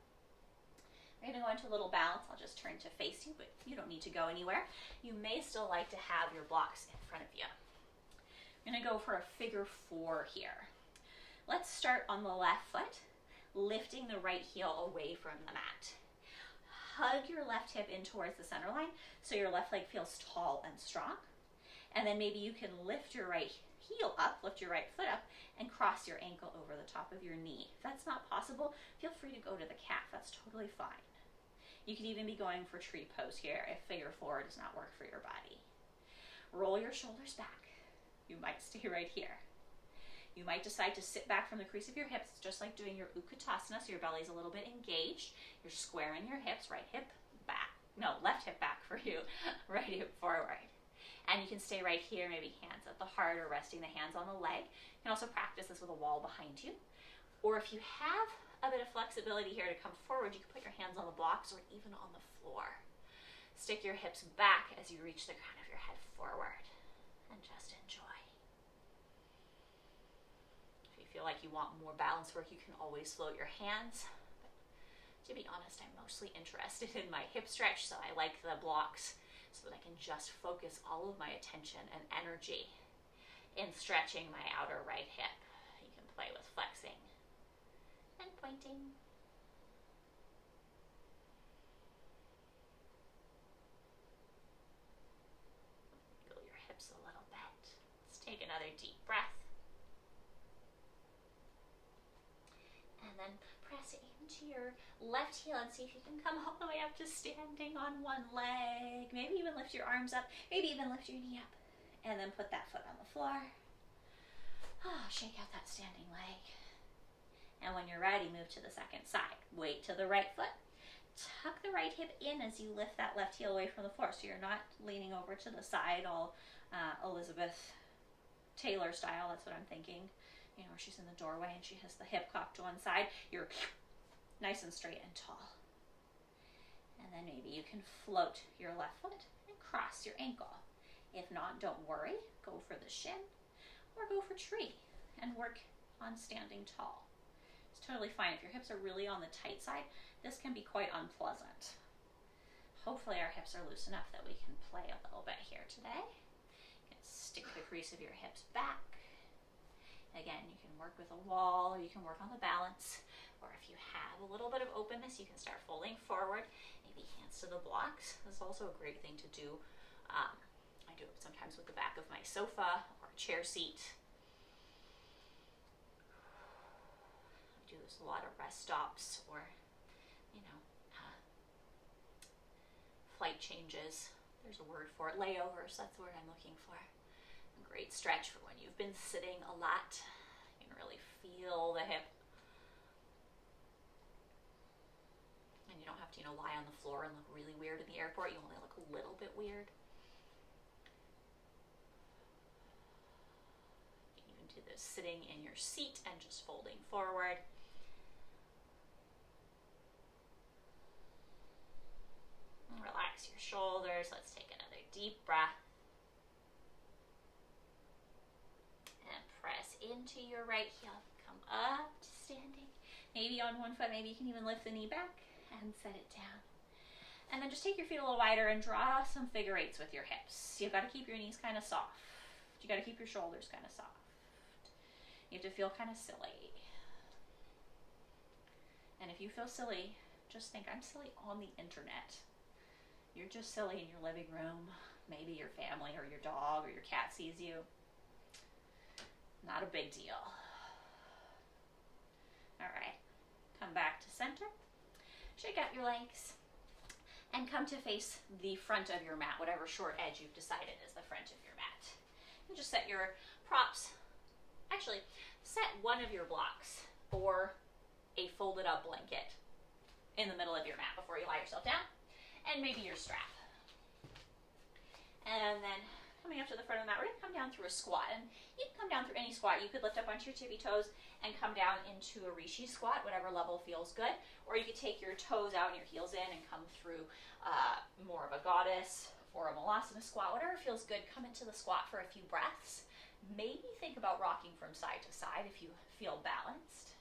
We're going to go into a little balance. I'll just turn to face you, but you don't need to go anywhere. You may still like to have your blocks in front of you. I'm going to go for a figure 4 here. Let's start on the left foot, lifting the right heel away from the mat. Hug your left hip in towards the center line so your left leg feels tall and strong. And then maybe you can lift your right heel up, lift your right foot up, and cross your ankle over the top of your knee. If that's not possible, feel free to go to the calf. That's totally fine. You could even be going for tree pose here if figure 4 does not work for your body. Roll your shoulders back. You might stay right here. You might decide to sit back from the crease of your hips, just like doing your Utkatasana, so your belly's a little bit engaged. You're squaring your hips, right hip back. No, left hip back for you, right hip forward. And you can stay right here, maybe hands at the heart or resting the hands on the leg. You can also practice this with a wall behind you. Or if you have a bit of flexibility here to come forward, you can put your hands on the blocks or even on the floor. Stick your hips back as you reach the crown of your head forward. And just enjoy. If you feel like you want more balance work, you can always float your hands. But to be honest, I'm mostly interested in my hip stretch, so I like the blocks so that I can just focus all of my attention and energy in stretching my outer right hip. You can play with flexing and pointing. Wiggle your hips a little bit. Let's take another deep breath. And then press into your left heel and see if you can come all the way up to standing on one leg. Maybe even lift your arms up. Maybe even lift your knee up. And then put that foot on the floor. Shake out that standing leg. And when you're ready, move to the second side. Weight to the right foot. tuck the right hip in as you lift that left heel away from the floor. So you're not leaning over to the side all Elizabeth Taylor style. That's what I'm thinking. You know, she's in the doorway and she has the hip cocked to one side. You're nice and straight and tall. And then maybe you can float your left foot and cross your ankle. If not, don't worry. Go for the shin or go for tree and work on standing tall. It's totally fine. If your hips are really on the tight side, this can be quite unpleasant. Hopefully our hips are loose enough that we can play a little bit here today. You can stick the crease of your hips back. Again, you can work with a wall, or you can work on the balance, or if you have a little bit of openness, you can start folding forward, maybe hands to the blocks. This is also a great thing to do. I do it sometimes with the back of my sofa or chair seat. I do this a lot of rest stops or, you know, flight changes. There's a word for it, layovers, that's the word I'm looking for. A great stretch for when you've been sitting a lot. You can really feel the hip. And you don't have to, you know, lie on the floor and look really weird in the airport. You only look a little bit weird. You can do this sitting in your seat and just folding forward. Relax your shoulders. Let's take another deep breath. And press into your right heel. Come up to standing. Maybe on one foot, maybe you can even lift the knee back and set it down. And then just take your feet a little wider and draw some figure eights with your hips. You've got to keep your knees kind of soft. You got to keep your shoulders kind of soft. You have to feel kind of silly. And if you feel silly, just think, I'm silly on the internet. You're just silly in your living room. Maybe your family or your dog or your cat sees you. Not a big deal. All right, come back to center. Shake out your legs and come to face the front of your mat, whatever short edge you've decided is the front of your mat. And just set your props. Actually, set one of your blocks or a folded up blanket in the middle of your mat before you lie yourself down. And maybe your strap. And then coming up to the front of the mat, we're going to come down through a squat. And you can come down through any squat. You could lift up onto your tippy toes and come down into a rishi squat, whatever level feels good. Or you could take your toes out and your heels in and come through more of a goddess or a malasana squat, whatever feels good. Come into the squat for a few breaths. Maybe think about rocking from side to side if you feel balanced.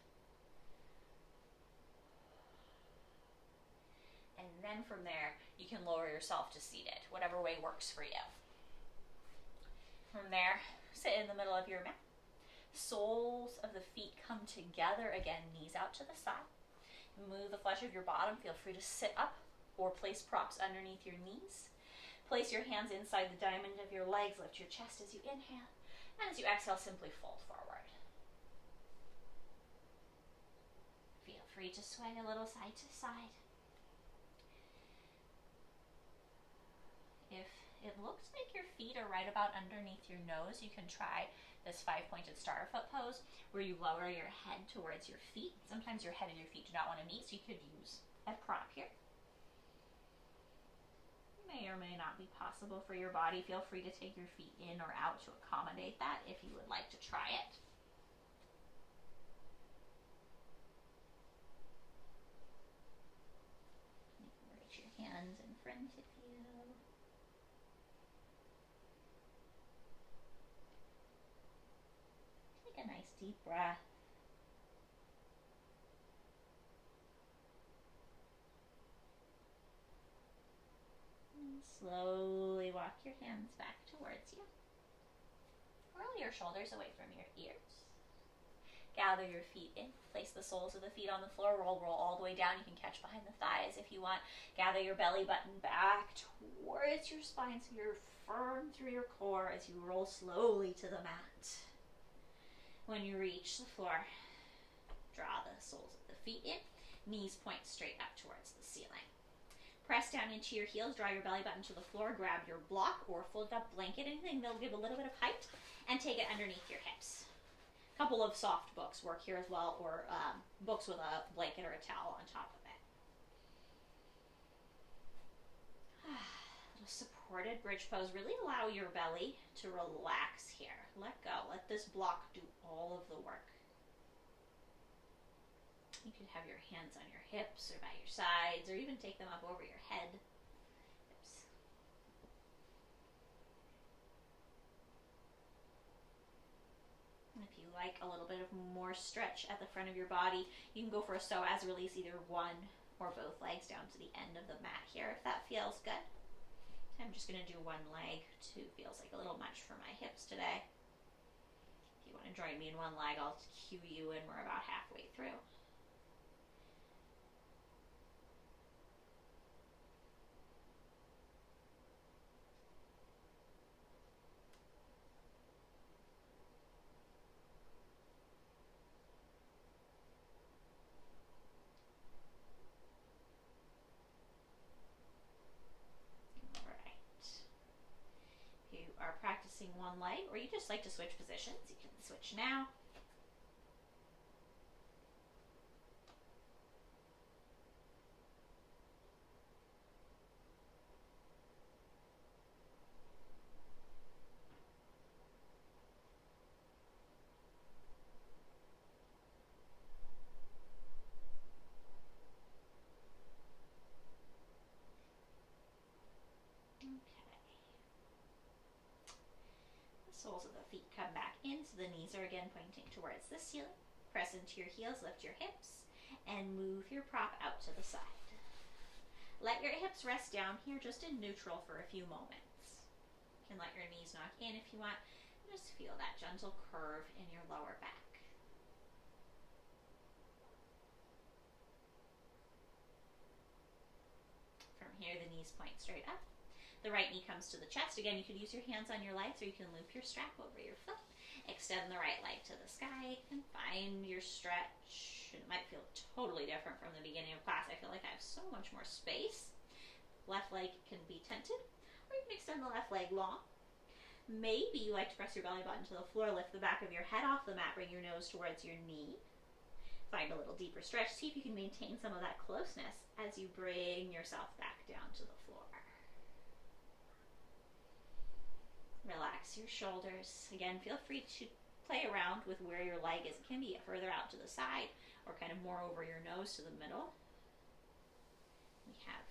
And then from there, you can lower yourself to seated, whatever way works for you. From there, sit in the middle of your mat. Soles of the feet come together. Again, knees out to the side. Move the flesh of your bottom. Feel free to sit up or place props underneath your knees. Place your hands inside the diamond of your legs. Lift your chest as you inhale. And as you exhale, simply fold forward. Feel free to sway a little side to side. If it looks like your feet are right about underneath your nose, you can try this 5-pointed starter foot pose where you lower your head towards your feet. Sometimes your head and your feet do not want to meet, so you could use a prop here. May or may not be possible for your body. Feel free to take your feet in or out to accommodate that if you would like to try it. You can reach your hands in front of you. Take a nice deep breath. And slowly walk your hands back towards you. Roll your shoulders away from your ears. Gather your feet in. Place the soles of the feet on the floor. Roll all the way down. You can catch behind the thighs if you want. Gather your belly button back towards your spine so you're firm through your core as you roll slowly to the mat. When you reach the floor, draw the soles of the feet in. Knees point straight up towards the ceiling. Press down into your heels. Draw your belly button to the floor. Grab your block or folded up blanket, anything that'll give a little bit of height, and take it underneath your hips. A couple of soft books work here as well, or books with a blanket or a towel on top of it. Little supported bridge pose. Really allow your belly to relax here. Let go. Let this block do all of the work. You could have your hands on your hips or by your sides, or even take them up over your head. Hips. And if you like a little bit of more stretch at the front of your body, you can go for a psoas release, either one or both legs down to the end of the mat here, if that feels good. I'm just going to do one leg. Two feels like a little much for my hips today. If you want to join me in one leg, I'll cue you in. We're about halfway through. Practicing one leg, or you just like to switch positions, you can switch now. Soles of the feet come back in, so the knees are again pointing towards the ceiling. Press into your heels, lift your hips, and move your prop out to the side. Let your hips rest down here just in neutral for a few moments. You can let your knees knock in if you want. Just feel that gentle curve in your lower back. From here, the knees point straight up. The right knee comes to the chest. Again, you could use your hands on your legs, or you can loop your strap over your foot. Extend the right leg to the sky and find your stretch. It might feel totally different from the beginning of class. I feel like I have so much more space. Left leg can be tented, or you can extend the left leg long. Maybe you like to press your belly button to the floor, lift the back of your head off the mat, bring your nose towards your knee. Find a little deeper stretch. See if you can maintain some of that closeness as you bring yourself back down to the floor. Relax your shoulders. Again, feel free to play around with where your leg is. It can be further out to the side or kind of more over your nose to the middle. We have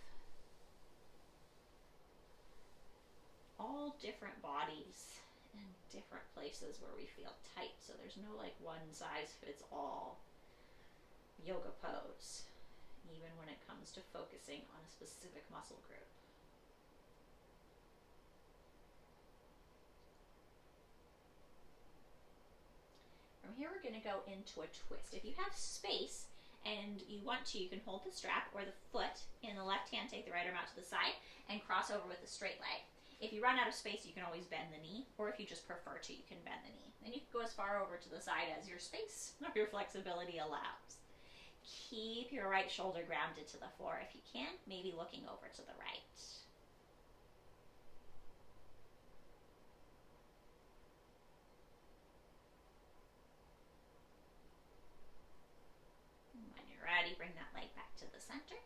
all different bodies and different places where we feel tight. So there's no like one size fits all yoga pose, even when it comes to focusing on a specific muscle group. From here, we're going to go into a twist. If you have space and you want to, you can hold the strap or the foot in the left hand, take the right arm out to the side, and cross over with the straight leg. If you run out of space, you can always bend the knee, or if you just prefer to, you can bend the knee. And you can go as far over to the side as your space or your flexibility allows. Keep your right shoulder grounded to the floor if you can, maybe looking over to the right. Ready, bring that leg back to the center.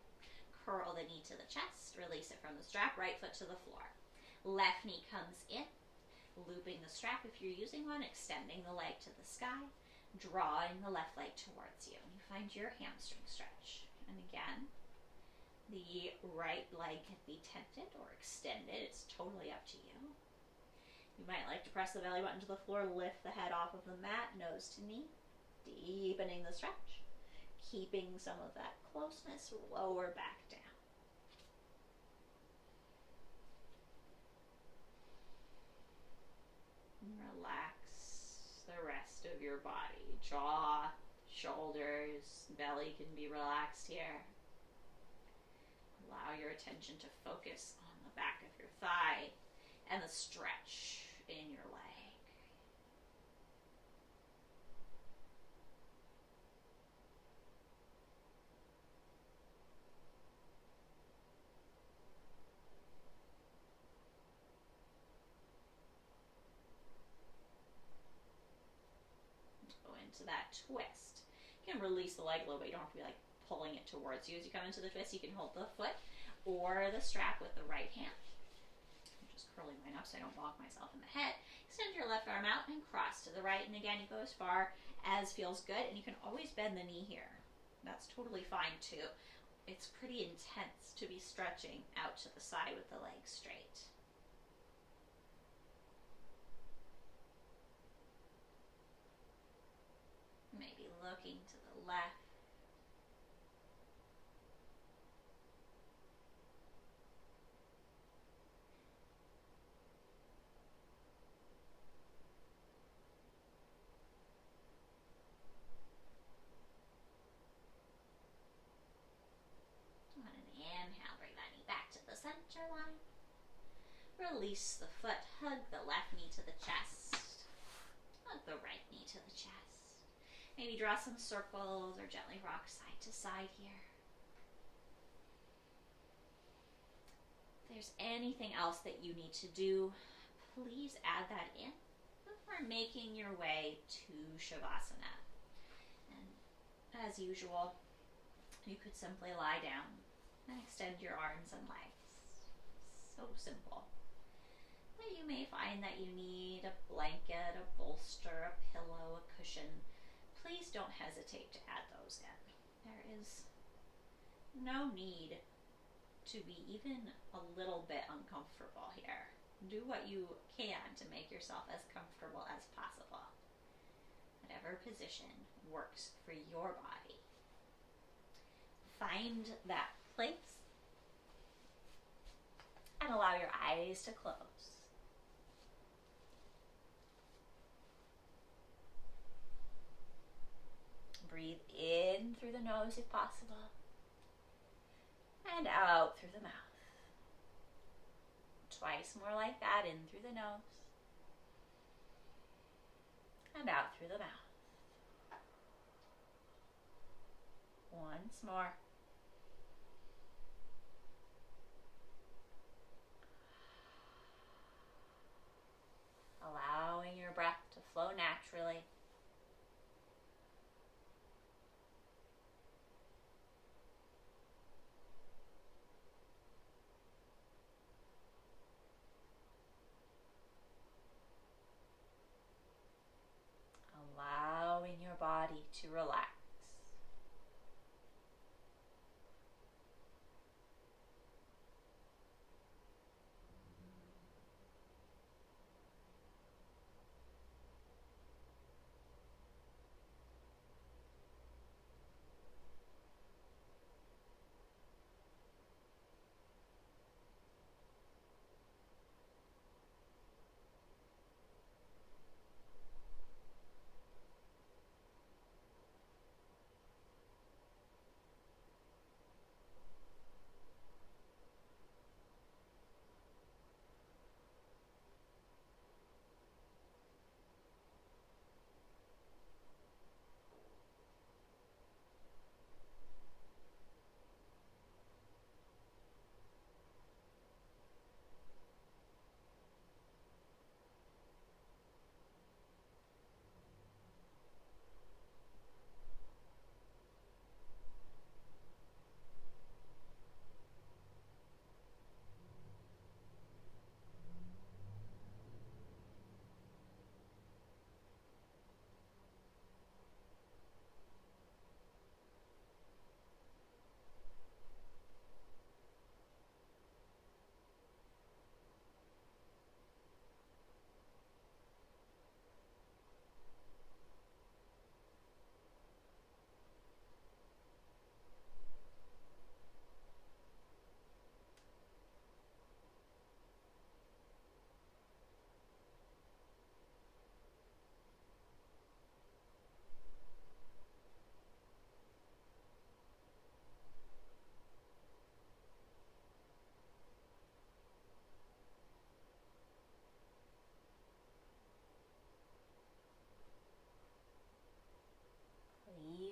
Curl the knee to the chest, release it from the strap, right foot to the floor. Left knee comes in, looping the strap if you're using one, extending the leg to the sky, drawing the left leg towards you. And you find your hamstring stretch. And again, the right leg can be tented or extended. It's totally up to you. You might like to press the belly button to the floor, lift the head off of the mat, nose to knee, deepening the stretch. Keeping some of that closeness, lower back down. And relax the rest of your body. Jaw, shoulders, belly can be relaxed here. Allow your attention to focus on the back of your thigh and the stretch in your leg. Into that twist. You can release the leg a little bit. You don't have to be like pulling it towards you as you come into the twist. You can hold the foot or the strap with the right hand. I'm just curling mine up so I don't bonk myself in the head. Extend your left arm out and cross to the right. And again, you go as far as feels good. And you can always bend the knee here. That's totally fine too. It's pretty intense to be stretching out to the side with the legs straight. Maybe looking to the left. On an inhale, bring that knee back to the center line. Release the foot, hug the left knee to the chest. Hug the right knee to the chest. Maybe draw some circles or gently rock side to side here. If there's anything else that you need to do, please add that in before making your way to Shavasana. And as usual, you could simply lie down and extend your arms and legs. So simple. But you may find that you need a blanket, a bolster, a pillow, a cushion. Please don't hesitate to add those in. There is no need to be even a little bit uncomfortable here. Do what you can to make yourself as comfortable as possible. Whatever position works for your body. Find that place and allow your eyes to close. Breathe in through the nose if possible, and out through the mouth. Twice more like that, in through the nose, and out through the mouth. Once more. Allowing your breath to flow naturally. Allowing your body to relax.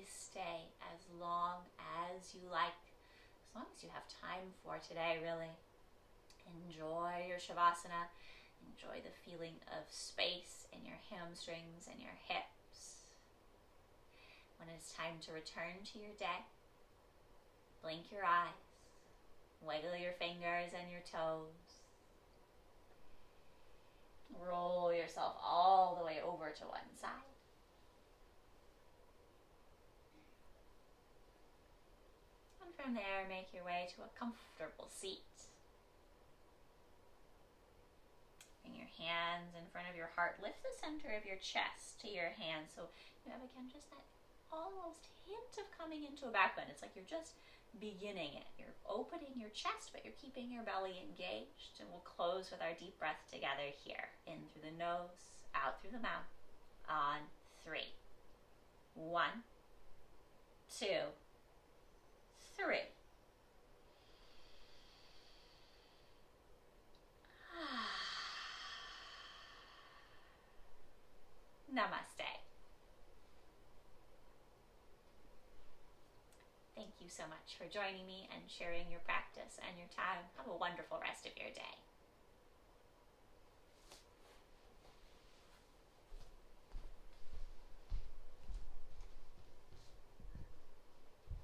Stay as long as you like, as long as you have time for today, really. Enjoy your Shavasana. Enjoy the feeling of space in your hamstrings and your hips. When it's time to return to your day, blink your eyes Wiggle your fingers and your toes. Roll yourself all the way over to one side. And from there, make your way to a comfortable seat. Bring your hands in front of your heart. Lift the center of your chest to your hands so you have, again, just that almost hint of coming into a back bend. It's like you're just beginning it. You're opening your chest, but you're keeping your belly engaged. And we'll close with our deep breath together here. In through the nose, out through the mouth. On 3. 1, 2, 3. Namaste. Thank you so much for joining me and sharing your practice and your time. Have a wonderful rest of your day.